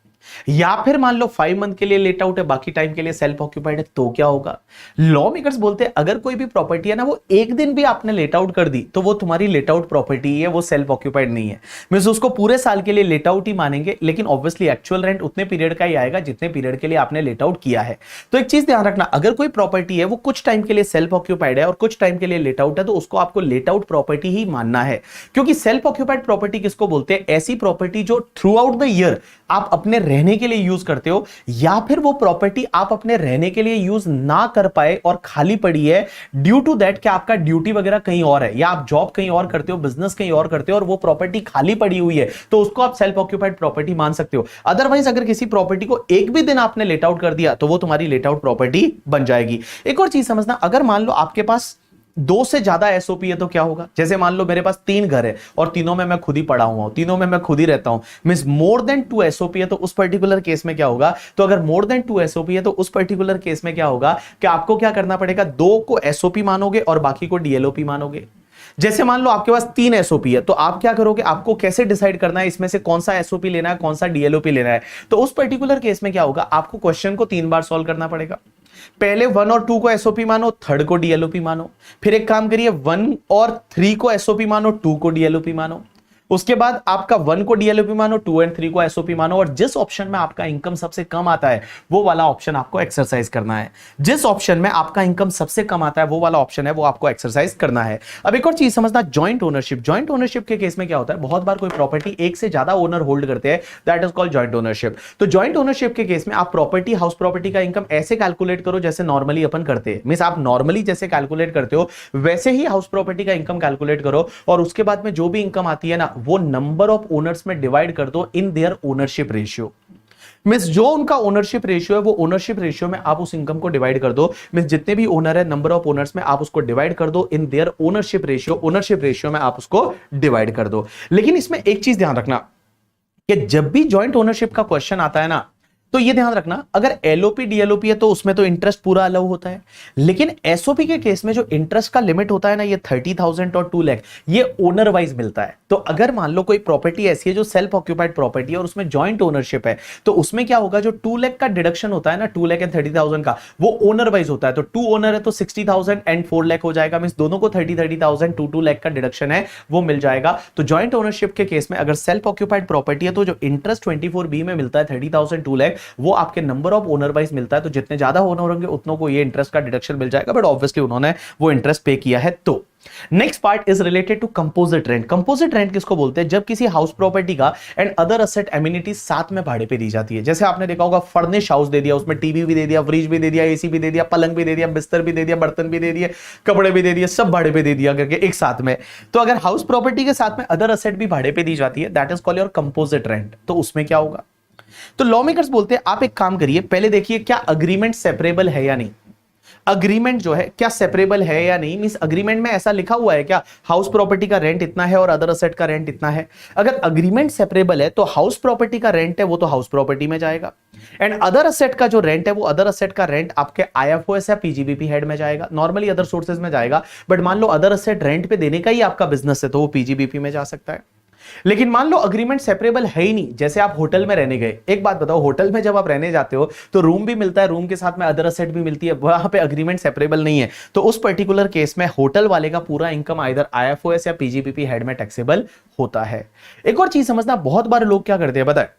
[SPEAKER 1] या फिर मान लो 5 मंथ के लिए लेट आउट है, बाकी टाइम के लिए सेल्फ ऑक्यूपाइड है, तो क्या होगा। लॉ मेकर्स बोलते हैं अगर कोई भी प्रॉपर्टी है ना वो एक दिन भी आपने लेट आउट कर दी तो वो तुम्हारी लेट आउट प्रॉपर्टी है, वो सेल्फ ऑक्यूपाइड नहीं है। मींस उसको पूरे साल के लिए लेट आउट ही मानेंगे, लेकिन ऑब्वियसली एक्चुअल रेंट उतने पीरियड का ही आएगा जितने पीरियड के लिए आपने लेट आउट किया है। तो एक चीज ध्यान रखना, अगर कोई प्रॉपर्टी है वो कुछ टाइम के लिए सेल्फ ऑक्यूपाइड है और कुछ टाइम के लिए लेट आउट है, तो उसको आपको लेट आउट प्रॉपर्टी ही मानना है। क्योंकि सेल्फ ऑक्यूपाइड प्रॉपर्टी किसको बोलते हैं, ऐसी प्रॉपर्टी जो थ्रू आउट द ईयर आप अपने रहने के लिए यूज करते हो, या फिर वो प्रॉपर्टी आप अपने रहने के लिए यूज ना कर पाए और खाली पड़ी है ड्यू टू दैट कि आपका ड्यूटी वगैरह कहीं और है, या आप जॉब कहीं और करते हो, बिजनेस कहीं और करते हो, और वो प्रॉपर्टी खाली पड़ी हुई है, तो उसको आप सेल्फ ऑक्यूपाइड प्रॉपर्टी मान सकते हो। अदरवाइज अगर किसी प्रॉपर्टी को एक भी दिन आपने लेट आउट कर दिया तो वो तुम्हारी लेट आउट प्रॉपर्टी बन जाएगी। एक और चीज समझना, अगर मान लो आपके पास 2 से ज्यादा एसओपी है तो क्या होगा। जैसे मान लो मेरे पास 3 घर है और तीनों में मैं खुद ही पड़ा हुआ हूं, तीनों में मैं खुद ही रहता हूं, मींस मोर देन 2 एसओपी है, तो उस पर्टिकुलर केस में क्या होगा, तो अगर मोर देन 2 एसओपी है तो उस पर्टिकुलर केस में क्या होगा कि आपको क्या करना पड़ेगा, 2 को एसओपी मानोगे और बाकी को डीएलओपी मानोगे। जैसे मान लो आपके पास 3 एसओपी है, तो आप क्या करोगे, आपको कैसे डिसाइड करना है इसमें से कौन सा एसओपी लेना है, कौन सा डीएलओपी लेना है। तो उस पर्टिकुलर केस में क्या होगा, आपको क्वेश्चन को 3 बार सॉल्व करना पड़ेगा। पहले 1 और 2 को एसओपी मानो, 3rd को डीएलओपी मानो, फिर एक काम करिए 1 और 3 को एसओपी मानो, 2 को डीएलओपी मानो, उसके बाद आपका 1 को डीएलओपी मानो, 2 एंड 3 को एसओपी मानो, और जिस ऑप्शन में आपका इनकम सबसे कम आता है वो वाला ऑप्शन आपको एक्सरसाइज करना है। जिस ऑप्शन में आपका इनकम सबसे कम आता है वो वाला ऑप्शन है वो आपको एक्सरसाइज करना है। अब एक और चीज समझना, जॉइंट ओनरशिप। जॉइंट ओनरशिप के केस में क्या होता है, बहुत बार कोई प्रॉपर्टी एक से ज्यादा ओनर होल्ड करते हैं, that is called joint ownership. तो जॉइंट ओनरशिप के केस में आप प्रॉपर्टी, हाउस प्रॉपर्टी का इनकम ऐसे कैलकुलेट करो जैसे नॉर्मली अपन करते हैं, मींस आप नॉर्मली जैसे कैलकुलेट करते हो वैसे ही हाउस प्रॉपर्टी का इनकम कैलकुलेट करो, और उसके बाद में जो भी इनकम आती है ना वो नंबर ऑफ ओनर्स में डिवाइड कर दो in their ownership ratio. Means जो उनका ओनरशिप रेशियो है वो ओनरशिप रेशियो में आप उस इनकम को डिवाइड कर दो। मींस जितने भी ओनर है नंबर ऑफ ओनर्स में आप उसको डिवाइड कर दो in their ownership ratio, ownership ratio में आप उसको डिवाइड कर दो। लेकिन इसमें एक चीज ध्यान रखना कि जब भी जॉइंट ओनरशिप का क्वेश्चन आता है ना, तो ये ध्यान रखना, अगर एलओपी डीएलओपी है तो उसमें तो इंटरेस्ट पूरा अलाउ होता है, लेकिन एसओपी के केस में जो इंटरेस्ट का लिमिट होता है ना, ये 30,000 और 2 लाख, ये ओनर वाइज मिलता है। तो अगर मान लो कोई प्रॉपर्टी ऐसी है जो सेल्फ ऑक्यूपाइड प्रॉपर्टी है और उसमें जॉइंट ओनरशिप है, तो उसमें क्या होगा, जो 2 लाख का डिडक्शन होता है ना, 2 लाख एंड 30,000 का, वो ओनर वाइज होता है। तो 2 ओनर है तो 60,000 एंड 4 लाख हो जाएगा, मींस दोनों को 30,000 2 लाख का डिडक्शन है वो मिल जाएगा। तो जॉइंट ओनरशिप के केस में अगर सेल्फ ऑक्यूपाइड प्रॉपर्टी है तो जो इंटरेस्ट 24B में मिलता है 30,000 2 लाख, वो आपके नंबर ऑफ ओनर वाइज मिलता है। तो जितने ज्यादा ओनर होंगे उतनों को ये इंटरेस्ट का डिडक्शन मिल जाएगा, बट ऑब्वियसली उन्होंने वो इंटरेस्ट पे किया है। तो next part is related to composite rent. Composite rent किसको बोलते हैं, जब किसी हाउस प्रॉपर्टी का एंड अदर असेट एमिनिटीज साथ में भाड़े पे दी जाती है। जैसे आपने देखा होगा फर्निश हाउस दे दिया, उसमें टीवी भी दे दिया, फ्रिज भी दे दिया, एसी भी दे दिया, पलंग भी दे दिया, बिस्तर भी दे दिया, बर्तन भी दे दिए, कपड़े भी दे दिए, सब भाड़े पे दे दिया करके एक साथ में। तो अगर हाउस प्रॉपर्टी के साथ में अदर असेट भी भाड़े पे दी जाती है, that is called your composite rent. तो उसमें क्या होगा, तो लॉ मेकर्स बोलते हैं आप एक काम करिए, पहले देखिए क्या अग्रीमेंट सेपरेबल है या नहीं। अग्रीमेंट जो है क्या सेपरेबल है या नहीं, मींस अग्रीमेंट में ऐसा लिखा हुआ है क्या हाउस प्रॉपर्टी का रेंट इतना है और अदर असेट का रेंट इतना है। अगर अग्रीमेंट सेपरेबल है तो हाउस प्रॉपर्टी का रेंट है वो तो हाउस प्रॉपर्टी में जाएगा, एंड अदर असेट का जो रेंट है वो अदर असेट का रेंट आपके आईएफओएस या पीजीबीपी हेड में जाएगा, नॉर्मली अदर सोर्सेज में जाएगा, बट मान लो अदर असेट रेंट पे देने का ही आपका बिजनेस है तो वो पीजीबीपी में जा सकता है। लेकिन मान लो अग्रीमेंट सेपरेबल है ही नहीं, जैसे आप होटल में रहने गए, एक बात बताओ, होटल में जब आप रहने जाते हो तो रूम भी मिलता है, रूम के साथ में अदर असेट भी मिलती है, वहां पे अग्रीमेंट सेपरेबल नहीं है, तो उस पर्टिकुलर केस में होटल वाले का पूरा इनकम आइदर आईएफओएस या पीजीबीपी हेड में टैक्सेबल होता है। एक और चीज समझना, बहुत बार लोग क्या करते हैं पता है,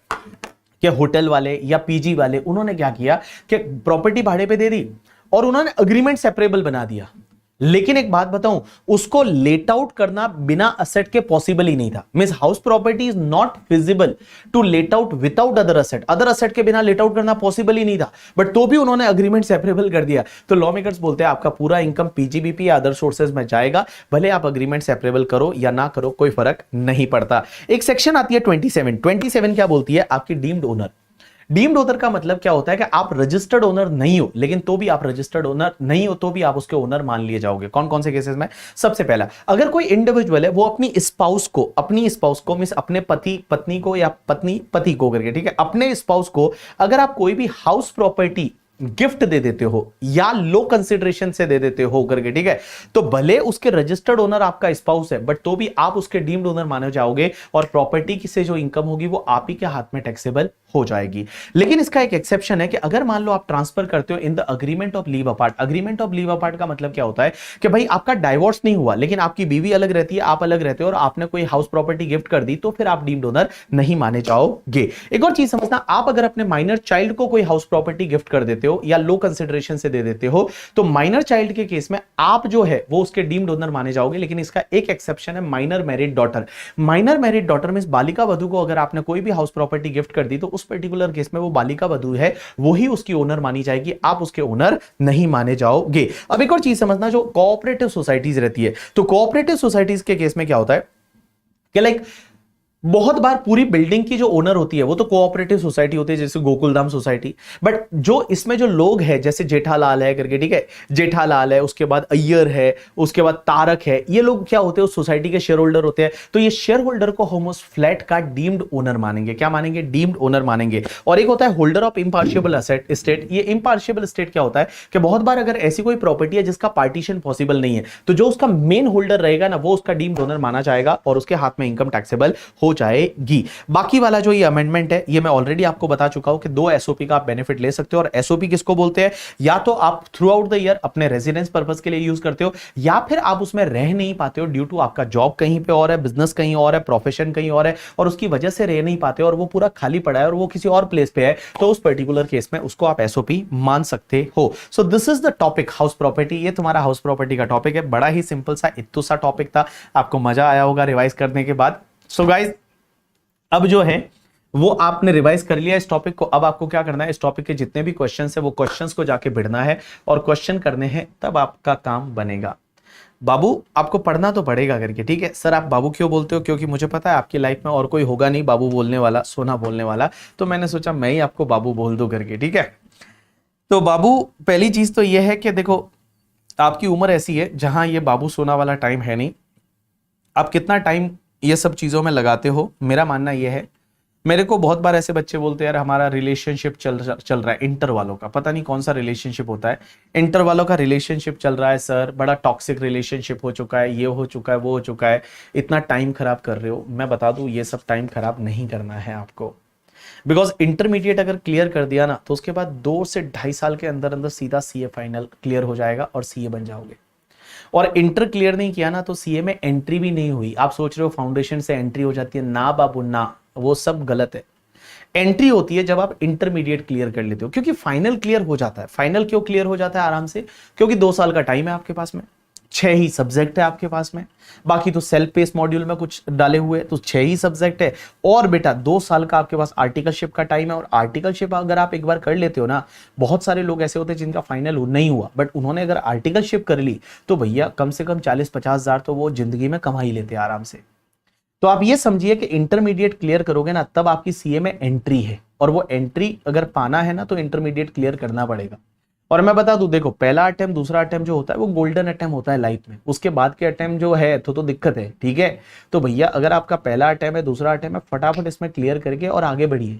[SPEAKER 1] कि होटल वाले या पीजी वाले उन्होंने क्या किया कि प्रॉपर्टी भाड़े पे दे दी और उन्होंने अग्रीमेंट सेपरेबल बना दिया, लेकिन एक बात बताऊं, उसको लेट आउट करना बिना असेट के पॉसिबल ही नहीं था। Means house property is not feasible to let out without other asset, other asset के बिना लेट आउट करना पॉसिबल ही नहीं था, बट तो भी उन्होंने अग्रीमेंट सेपरेबल कर दिया। तो लॉ मेकर्स बोलते हैं आपका पूरा इनकम पीजीबीपी या अदर सोर्सेज में जाएगा, भले आप अग्रीमेंट सेपरेबल करो या ना करो, कोई फर्क नहीं पड़ता। एक सेक्शन आती है 27 क्या बोलती है, आपकी डीम्ड ओनर। डीम्ड ओनर का मतलब क्या होता है कि आप रजिस्टर्ड ओनर नहीं हो, लेकिन तो भी आप रजिस्टर्ड ओनर नहीं हो तो भी आप उसके ओनर मान लिए जाओगे। कौन कौन से केसेस में, सबसे पहला, अगर कोई इंडिविजुअल है वो अपनी स्पाउस को मींस अपने पति पत्नी को या पत्नी पति को करके, ठीक है, अपने स्पाउस को अगर आप कोई भी हाउस प्रॉपर्टी गिफ्ट दे देते हो या लो कंसिडरेशन से दे देते हो करके, ठीक है, तो भले उसके रजिस्टर्ड ओनर आपका स्पाउस है, बट तो भी आप उसके डीम्ड ओनर माने जाओगे और प्रॉपर्टी से जो इनकम होगी वो आप ही के हाथ में टैक्सेबल हो जाएगी। लेकिन इसका एक एक्सेप्शन है कि अगर मान लो आप ट्रांसफर करते हो in the agreement of leave apart. Agreement of leave apart का मतलब क्या होता है कि भाई आपका डाइवोर्स नहीं हुआ, लेकिन आपकी बीवी अलग रहती है, आप अलग रहते हो और आपने कोई हाउस प्रॉपर्टी गिफ्ट कर दी, तो फिर आप डीम्ड ओनर नहीं माने जाओगे। एक और चीज समझना, आप अगर अपने माइनर चाइल्ड को कोई हाउस प्रॉपर्टी गिफ्ट कर देते हो या लो कंसिडरेशन से दे देते हो, तो माइनर चाइल्ड के केस में आप जो है वो उसके डीम्ड ओनर माने जाओगे। लेकिन इसका एक एक्सेप्शन है, minor married daughter. Minor married daughter में बालिका वधू को अगर आपने कोई भी हाउस प्रॉपर्टी गिफ्ट कर दी तो उस पर्टिकुलर केस में वो बालिका वधू है वो ही उसकी ओनर मानी जाएगी, आप उसके ओनर नहीं माने जाओगे। अब एक और चीज समझना, जो कोऑपरेटिव सोसाइटीज रहती है, तो कोऑपरेटिव सोसाइटीज के केस में क्या होता है कि लाइक बहुत बार पूरी बिल्डिंग की जो ओनर होती है वो तो कोऑपरेटिव सोसाइटी होती है, जैसे गोकुलधाम सोसाइटी, बट जो इसमें जो लोग हैं जैसे जेठालाल है करके, ठीक है, जेठालाल है, उसके बाद अय्यर है, उसके बाद तारक है, ये लोग क्या होते हैं उस सोसाइटी के शेयर होल्डर होते हैं। तो ये शेयर होल्डर को हम उस फ्लैट का डीम्ड ओनर मानेंगे। क्या मानेंगे, डीम्ड ओनर मानेंगे। और एक होता है होल्डर ऑफ इम्पार्शियबल एसेट स्टेट। ये इम्पार्शियबल स्टेट क्या होता है कि बहुत बार अगर ऐसी कोई प्रॉपर्टी है जिसका पार्टीशन पॉसिबल नहीं है, तो जो उसका मेन होल्डर रहेगा ना वो उसका डीम्ड ओनर माना जाएगा और उसके हाथ में इनकम टैक्सेबल हो जाएगी। बाकी वाला जो ये अमेंडमेंट है ये मैं ऑलरेडी आपको बता चुका हूं कि 2 एसओपी का आप बेनिफिट ले सकते हो। और एसओपी किसको बोलते हैं, या तो आप थ्रू आउट द ईयर अपने रेजिडेंस पर्पस के लिए यूज करते हो, या फिर आप उसमें रह नहीं पाते हो ड्यू टू आपका जॉब कहीं पे और है, बिजनेस कहीं और है, प्रोफेशन कहीं और है, और उसकी वजह से रह नहीं पाते और वो पूरा खाली पड़ा है और वो किसी और प्लेस पे है, तो उस पर्टिकुलर केस में उसको आप एसओपी मान सकते हो। So this is the topic house property. ये तुम्हारा हाउस प्रॉपर्टी का टॉपिक है, बड़ा ही सिंपल सा इत्तू सा टॉपिक था, आपको मजा आया होगा रिवाइज करने के बाद। सो गाइस अब जो है वो आपने रिवाइज कर लिया इस टॉपिक को। अब आपको क्या करना है, इस टॉपिक के जितने भी क्वेश्चंस है वो क्वेश्चंस को जाके भिड़ना है और क्वेश्चन करने हैं, तब आपका काम बनेगा। बाबू आपको पढ़ना तो पड़ेगा करके, ठीक है। सर आप बाबू क्यों बोलते हो, क्योंकि मुझे पता है आपकी लाइफ में और कोई होगा नहीं बाबू बोलने वाला, सोना बोलने वाला, तो मैंने सोचा मैं ही आपको बाबू बोल दूं करके, ठीक है। तो बाबू पहली चीज तो यह है कि देखो आपकी उम्र ऐसी है जहां ये बाबू सोना वाला टाइम है नहीं। आप कितना टाइम ये सब चीजों में लगाते हो, मेरा मानना यह है मेरे को बहुत बार ऐसे बच्चे बोलते हैं यार हमारा रिलेशनशिप चल रहा है, इंटर वालों का पता नहीं कौन सा रिलेशनशिप होता है, इंटर वालों का रिलेशनशिप चल रहा है सर, बड़ा टॉक्सिक रिलेशनशिप हो चुका है, ये हो चुका है, वो हो चुका है, इतना टाइम खराब कर रहे हो। मैं बता दूं ये सब टाइम खराब नहीं करना है आपको, बिकॉज इंटरमीडिएट अगर क्लियर कर दिया ना तो उसके बाद 2 से 2.5 साल के अंदर अंदर सीधा सीए फाइनल क्लियर हो जाएगा और सीए बन जाओगे। और इंटर क्लियर नहीं किया ना तो सीए में एंट्री भी नहीं हुई। आप सोच रहे हो फाउंडेशन से एंट्री हो जाती है, ना बाबू ना, वो सब गलत है। एंट्री होती है जब आप इंटरमीडिएट क्लियर कर लेते हो, क्योंकि फाइनल क्लियर हो जाता है। फाइनल क्यों क्लियर हो जाता है आराम से? क्योंकि 2 साल का टाइम है आपके पास में, 6 ही सब्जेक्ट है आपके पास में, बाकी तो सेल्फ पेस मॉड्यूल में कुछ डाले हुए तो 6 ही सब्जेक्ट है। और बेटा 2 साल का आपके पास आर्टिकलशिप का टाइम है, और आर्टिकलशिप अगर आप एक बार कर लेते हो ना, बहुत सारे लोग ऐसे होते हैं जिनका फाइनल नहीं हुआ बट उन्होंने अगर आर्टिकलशिप कर ली तो भैया कम से कम 40-50 हजार तो वो जिंदगी में कमा ही लेते हैं आराम से। तो आप ये समझिए कि इंटरमीडिएट क्लियर करोगे ना तब आपकी सीए में एंट्री है, और वो एंट्री अगर पाना है ना तो इंटरमीडिएट क्लियर करना पड़ेगा। और मैं बता दूं, देखो पहला अटेम्प्ट दूसरा अटेम्प्ट जो होता है वो गोल्डन अटेम्प्ट होता है लाइफ में, उसके बाद के अटेम्प्ट जो है तो दिक्कत है, ठीक है। तो भैया अगर आपका पहला अटेम्प्ट है दूसरा अटेम्प्ट है, फटाफट इसमें क्लियर करके और आगे बढ़िए।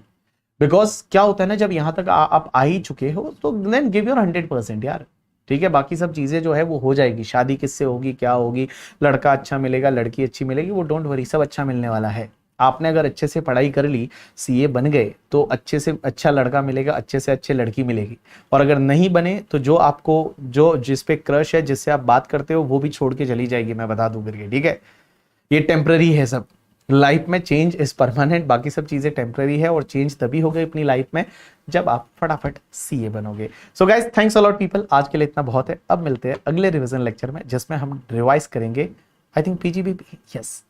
[SPEAKER 1] बिकॉज क्या होता है ना, जब यहां तक आप आ ही चुके हो तो देन गिव योर 100% यार, ठीक है। बाकी सब चीजें जो है वो हो जाएगी, शादी किससे होगी, क्या होगी, लड़का अच्छा मिलेगा, लड़की अच्छी मिलेगी, वो डोंट वरी, सब अच्छा मिलने वाला है। आपने अगर अच्छे से पढ़ाई कर ली, सीए बन गए, तो अच्छे से अच्छा लड़का मिलेगा, अच्छे से अच्छी लड़की मिलेगी। और अगर नहीं बने तो जो आपको जो जिस पे क्रश है, जिससे आप बात करते हो, वो भी छोड़ के चली जाएगी, मैं बता दूं करके, ठीक है। ये टेम्पररी है सब, लाइफ में चेंज इज परमानेंट, बाकी सब चीजें टेम्पररी है। और चेंज तभी होगी अपनी लाइफ में जब आप फटाफट सीए बनोगे। So guys, thanks a lot people, आज के लिए इतना बहुत है। अब मिलते हैं अगले रिवीजन लेक्चर में जिसमें हम रिवाइज करेंगे आई थिंक पीजीबीपी, यस।